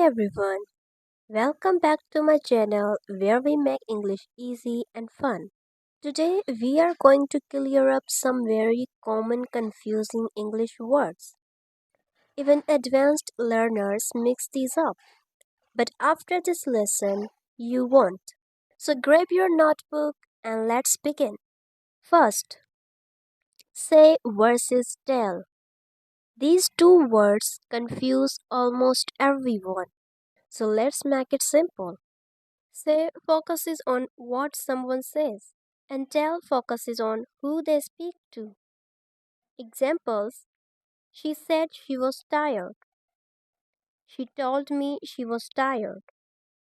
everyone, welcome back to my channel where we make English easy and fun. Today we are going to clear up some very common confusing English words. Even advanced learners mix these up, but after this lesson, you won't. So grab your notebook and let's begin. First, say versus tell. These two words confuse almost everyone, so let's make it simple. Say focuses on what someone says, and tell focuses on who they speak to. Examples: she said she was tired. She told me she was tired.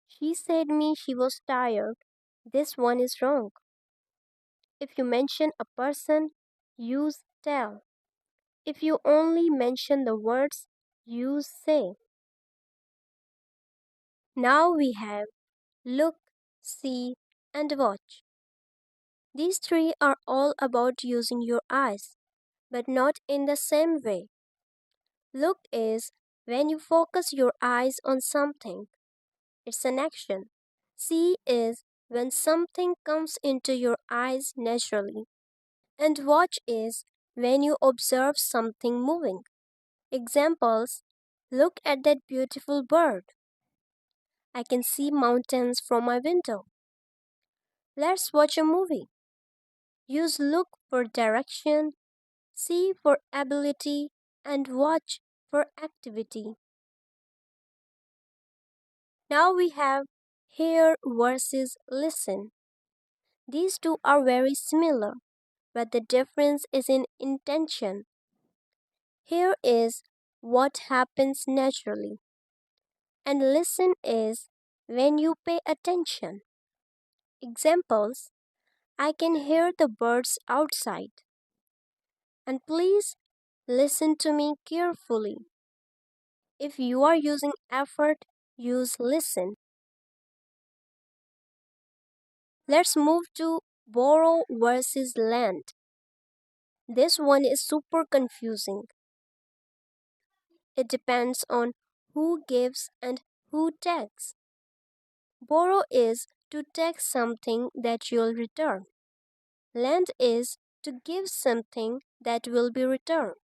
She said me she was tired. This one is wrong. If you mention a person, use tell. If you only mention the words, use say. Now we have look, see, and watch. These three are all about using your eyes, but not in the same way. Look is when you focus your eyes on something, it's an action. See is when something comes into your eyes naturally. And watch is when you observe something moving. Examples: look at that beautiful bird. I can see mountains from my window. Let's watch a movie. Use look for direction, see for ability, and watch for activity. Now we have hear versus listen. These two are very similar, but the difference is in intention. Hear is what happens naturally, and listen is when you pay attention. Examples: I can hear the birds outside. And please listen to me carefully. If you are using effort, use listen. Let's move to borrow versus lend. This one is super confusing. It depends on who gives and who takes. Borrow is to take something that you'll return. Lend is to give something that will be returned.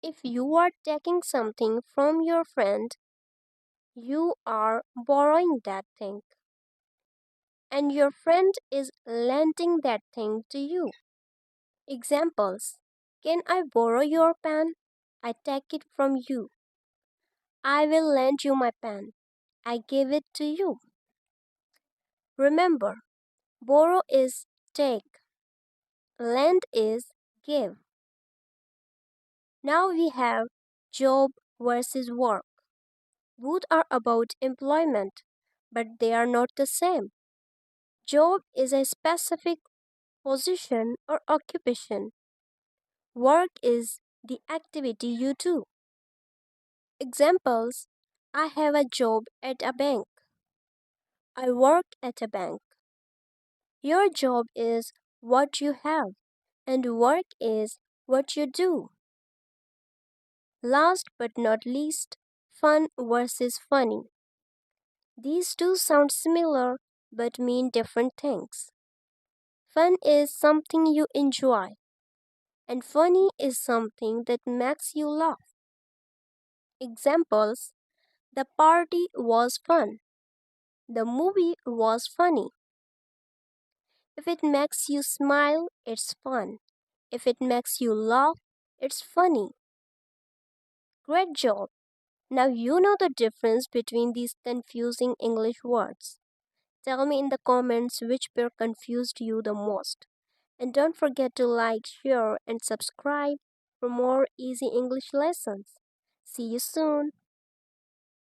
If you are taking something from your friend, you are borrowing that thing, and your friend is lending that thing to you. Examples: can I borrow your pen? I take it from you. I will lend you my pen. I give it to you. Remember, borrow is take, lend is give. Now we have job versus work. Both are about employment, but they are not the same. Job is a specific position or occupation. Work is the activity you do. Examples: I have a job at a bank. I work at a bank. Your job is what you have, and work is what you do. Last but not least, fun versus funny. These two sound similar but mean different things. Fun is something you enjoy, and funny is something that makes you laugh. Examples: the party was fun. The movie was funny. If it makes you smile, it's fun. If it makes you laugh, it's funny. Great job! Now you know the difference between these confusing English words. Tell me in the comments which pair confused you the most. And don't forget to like, share, and subscribe for more easy English lessons. See you soon.